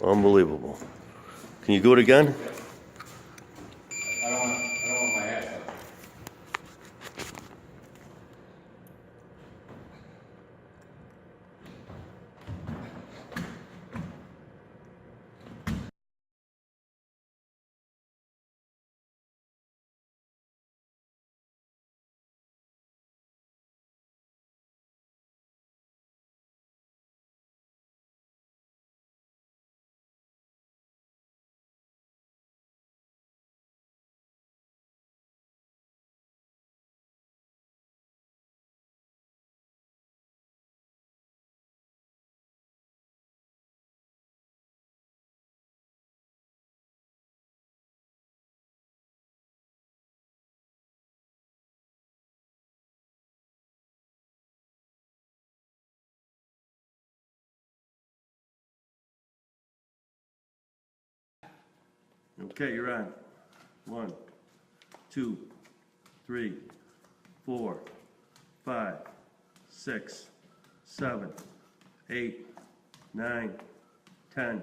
Unbelievable. Can you do it again? I don't want my ass up. Okay, you're on. 1, 2, 3, 4, 5, 6, 7, 8, 9, 10.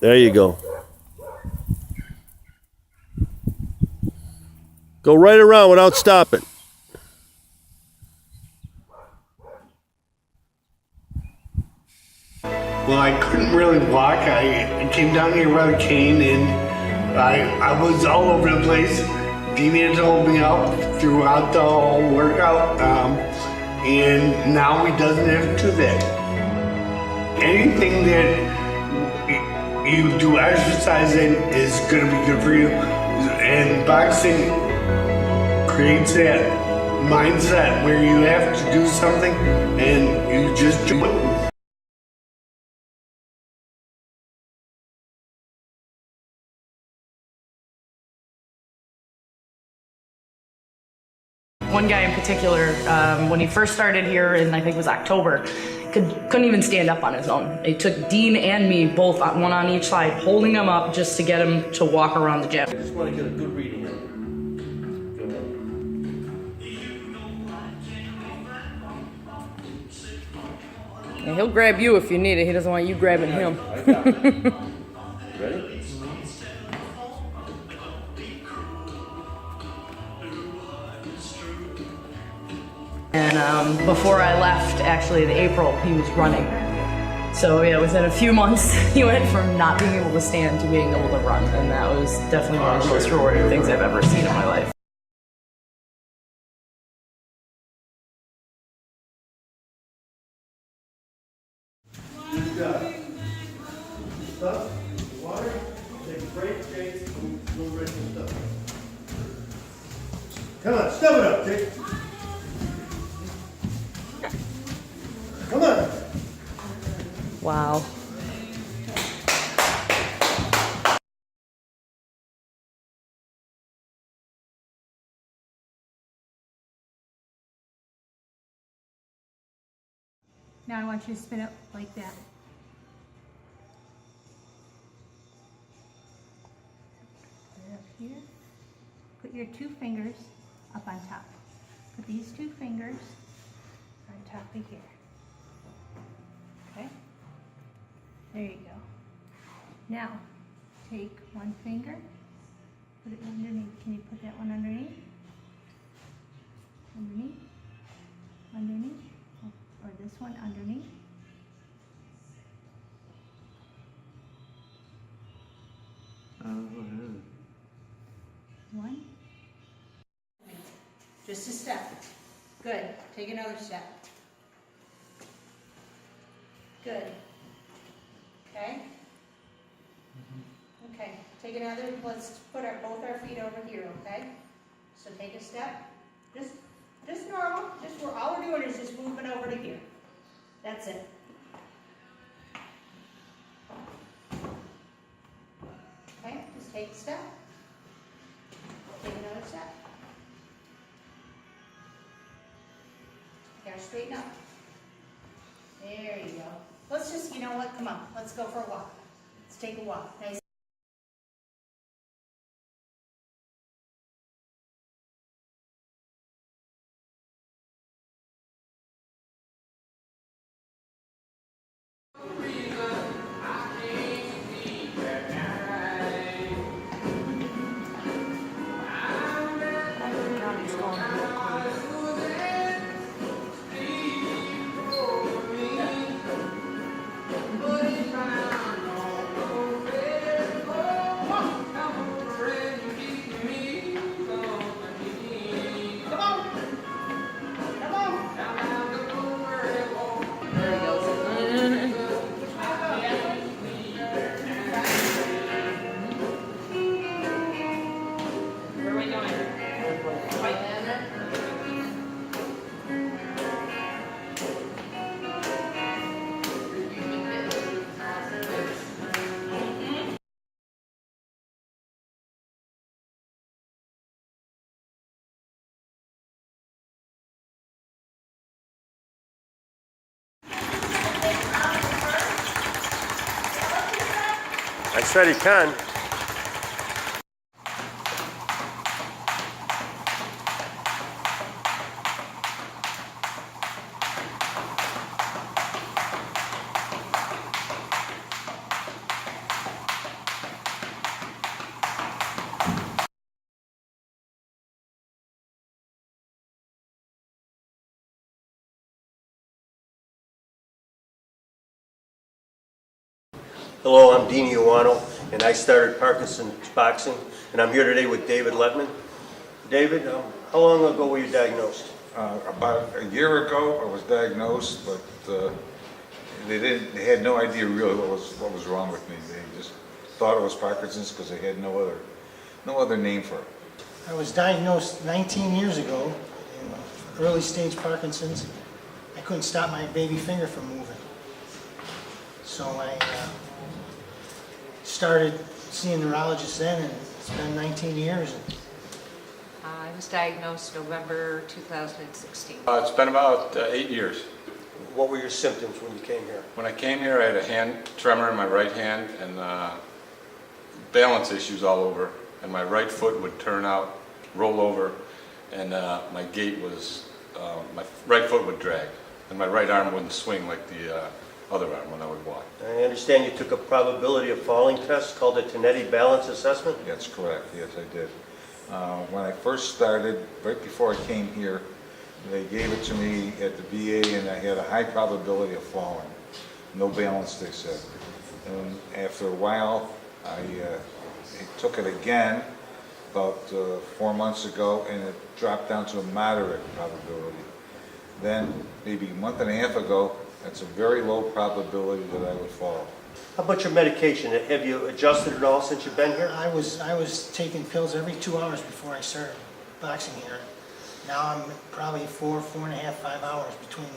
There you go. Go right around without stopping. Well, I couldn't really walk. I came down here with a cane and I was all over the place. Dean had to hold me up throughout the whole workout. And now he doesn't have to do that. Anything that you do exercising is going to be good for you. And boxing creates that mindset where you have to do something and you just do it. One guy in particular, when he first started here in, I think it was October, couldn't even stand up on his own. It took Dean and me, both one on each side, holding him up just to get him to walk around the gym. I just want to get a good reading of it. Go ahead. And he'll grab you if you need it. He doesn't want you grabbing him. I got it. Ready? And before I left, actually in April, he was running. So yeah, within a few months, he went from not being able to stand to being able to run. And that was definitely one of the most rewarding things I've ever seen in my life. Stuff, water, take a break, Jake, go right some stuff. Come on, step it up, Jake. Come on. Wow. Now I want you to spin it like that. Put it up here. Put your 2 fingers up on top. Put these 2 fingers on top of here. Okay? There you go. Now, take 1 finger, put it underneath. Can you put that one underneath? Underneath? Underneath? Or this one underneath? One. Just a step. Good. Take another step. Good. Okay? Okay. Take another, let's put both our feet over here, okay? So take a step. Just normal. All we're doing is just moving over to here. That's it. Okay, just take a step. straighten up. There you go. Let's just, you know what, come on, let's go for a walk. Let's take a walk. Nice. I said he can. Hello, I'm Dean Eoannou, and I started Parkinson's Boxing, and I'm here today with David Letman. David, how long ago were you diagnosed? About a year ago, I was diagnosed, but they had no idea really what was wrong with me. They just thought it was Parkinson's because they had no other name for it. I was diagnosed 19 years ago, early stage Parkinson's. I couldn't stop my baby finger from moving. So I started seeing neurologists then, and it's been 19 years. I was diagnosed November 2016. It's been about 8 years. What were your symptoms when you came here? When I came here, I had a hand tremor in my right hand and balance issues all over, and my right foot would turn out, roll over, and my gait was, my right foot would drag, and my right arm wouldn't swing like the other arm when I would walk. I understand you took a probability of falling test called a Tenetti Balance Assessment? That's correct, yes I did. When I first started, right before I came here, they gave it to me at the VA and I had a high probability of falling. No balance, they said. And after a while, I took it again about 4 months ago, and it dropped down to a moderate probability. Then, maybe a month and a half ago, it's a very low probability that I would fall. How about your medication? Have you adjusted at all since you've been here? I was taking pills every 2 hours before I started boxing here. Now I'm probably 4.5, 5 hours between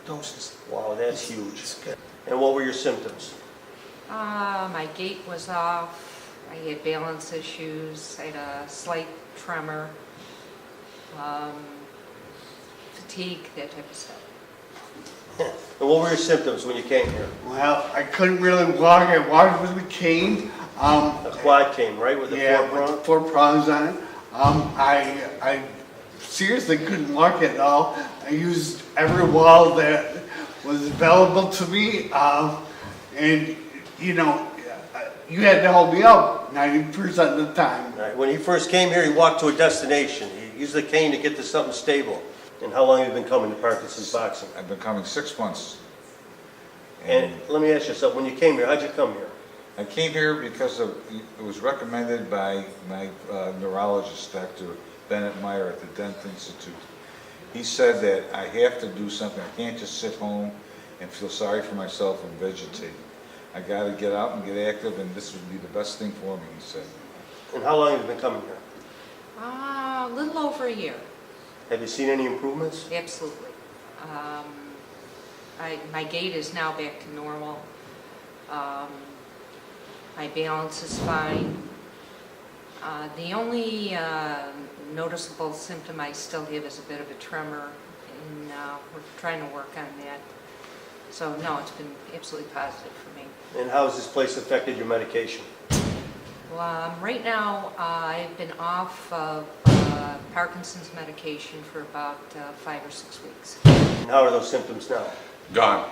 doses. Wow, that's huge. It's good. And what were your symptoms? My gait was off. I had balance issues. I had a slight tremor, fatigue, that type of stuff. And what were your symptoms when you came here? Well, I couldn't really walk. I walked with a cane. A quad cane, right, with the Yeah, four with prong? 4 prongs on it. I seriously couldn't walk at all. I used every wall that was available to me, and you know, you had to hold me up 90% of the time. All right, when he first came here, he walked to a destination. He used the cane to get to something stable. And how long have you been coming to Parkinson's Boxing? I've been coming 6 months. And let me ask you something. When you came here, how'd you come here? I came here because it was recommended by my neurologist, Dr. Bennett Meyer at the Dent Institute. He said that I have to do something. I can't just sit home and feel sorry for myself and vegetate. I got to get out and get active, and this would be the best thing for me, he said. And how long have you been coming here? A little over a year. Have you seen any improvements? Absolutely. My gait is now back to normal. My balance is fine. The only noticeable symptom I still have is a bit of a tremor and we're trying to work on that. So no, it's been absolutely positive for me. And how has this place affected your medication? Well, right now, I've been off of Parkinson's medication for about 5 or 6 weeks. And how are those symptoms now? Gone.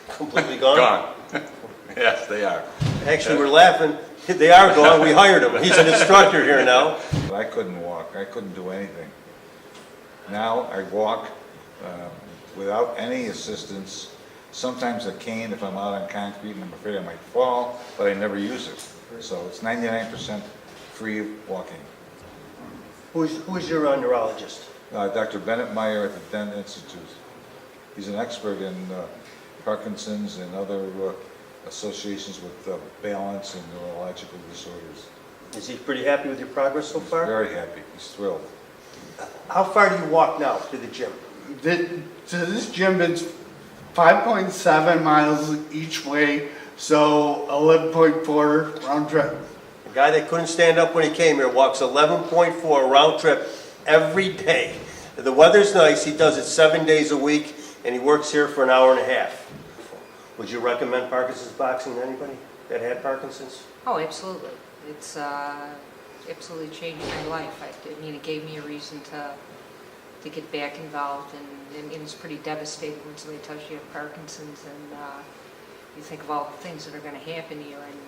Completely gone? Gone. Yes, they are. Actually, we're laughing. They are gone. We hired him. He's an instructor here now. I couldn't walk, I couldn't do anything. Now I walk without any assistance, sometimes a cane if I'm out on concrete and I'm afraid I might fall, but I never use it. So it's 99% free walking. Who's your neurologist? Dr. Bennett Meyer at the Dent Institute. He's an expert in Parkinson's and other associations with balance and neurological disorders. Is he pretty happy with your progress so far? Very happy, he's thrilled. How far do you walk now to the gym? To this gym, it's 5.7 miles each way, so 11.4 round trip. The guy that couldn't stand up when he came here walks 11.4 round trip every day. The weather's nice, he does it 7 days a week, and he works here for an hour and a half. Would you recommend Parkinson's boxing to anybody that had Parkinson's? Oh, absolutely. It's absolutely changed my life. I mean, it gave me a reason to get back involved, and it's pretty devastating when somebody tells you have Parkinson's, and you think of all the things that are going to happen to you, and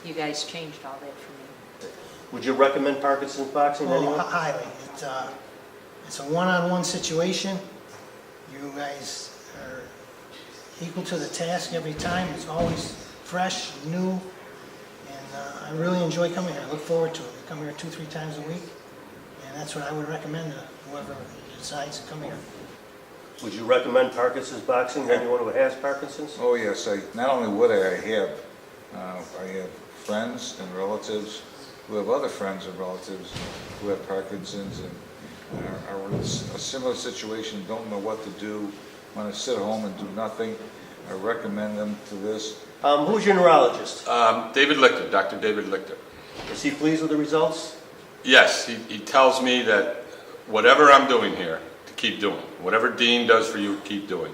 you guys changed all that for me. Would you recommend Parkinson's boxing to Oh, anyone? highly. It's a one-on-one situation. You guys are equal to the task every time. It's always fresh, new, and I really enjoy coming here. I look forward to it. We come here 2-3 times a week, and that's what I would recommend to whoever decides to come here. Would you recommend Parkinson's boxing to anyone who has Parkinson's? Oh yes, not only would I have friends and relatives who have other friends and relatives who have Parkinson's and are in a similar situation, don't know what to do, want to sit at home and do nothing. I recommend them to this. Who's your neurologist? David Lichter, Dr. David Lichter. Is he pleased with the results? Yes, he tells me that whatever I'm doing here, to keep doing. Whatever Dean does for you, keep doing.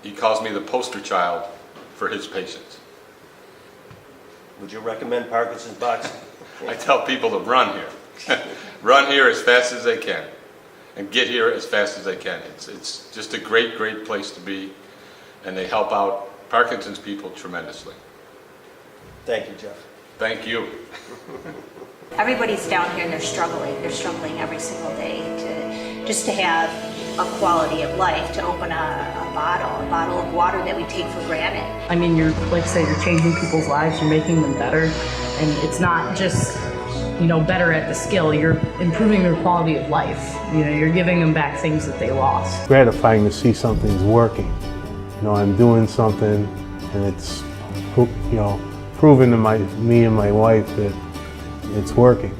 He calls me the poster child for his patients. Would you recommend Parkinson's boxing? I tell people to run here. Run here as fast as they can and get here as fast as they can. It's just a great, great place to be, and they help out Parkinson's people tremendously. Thank you, Jeff. Thank you. Everybody's down here and they're struggling. They're struggling every single day to have a quality of life, to open a bottle of water that we take for granted. I mean, you're, like I said, you're changing people's lives, you're making them better, and it's not just, better at the skill, you're improving their quality of life. You're giving them back things that they lost. Gratifying to see something's working. I'm doing something, and it's, proven to me and my wife that it's working.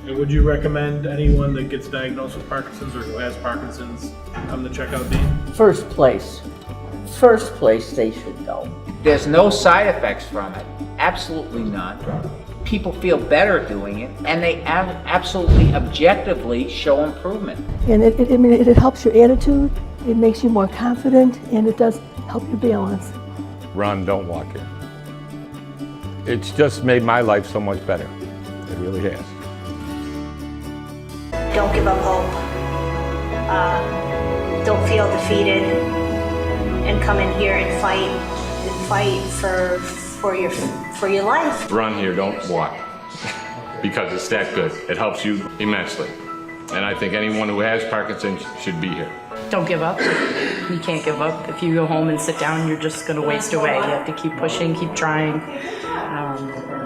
And would you recommend anyone that gets diagnosed with Parkinson's or who has Parkinson's come to check out Dean? First place they should go. There's no side effects from it, absolutely none. People feel better doing it, and they absolutely objectively show improvement. And it helps your attitude, it makes you more confident, and it does help your balance. Run, don't walk here. It's just made my life so much better. It really has. Don't give up hope. Don't feel defeated, and come in here and fight for your life. Run here, don't walk. Because it's that good. It helps you immensely. And I think anyone who has Parkinson's should be here. Don't give up. You can't give up. If you go home and sit down, you're just going to waste away. You have to keep pushing, keep trying.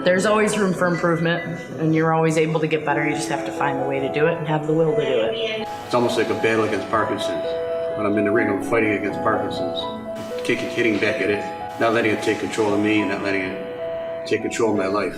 There's always room for improvement, and you're always able to get better. You just have to find the way to do it and have the will to do it. It's almost like a battle against Parkinson's. When I'm in the ring, I'm fighting against Parkinson's. Hitting back at it, not letting it take control of me, not letting it take control of my life.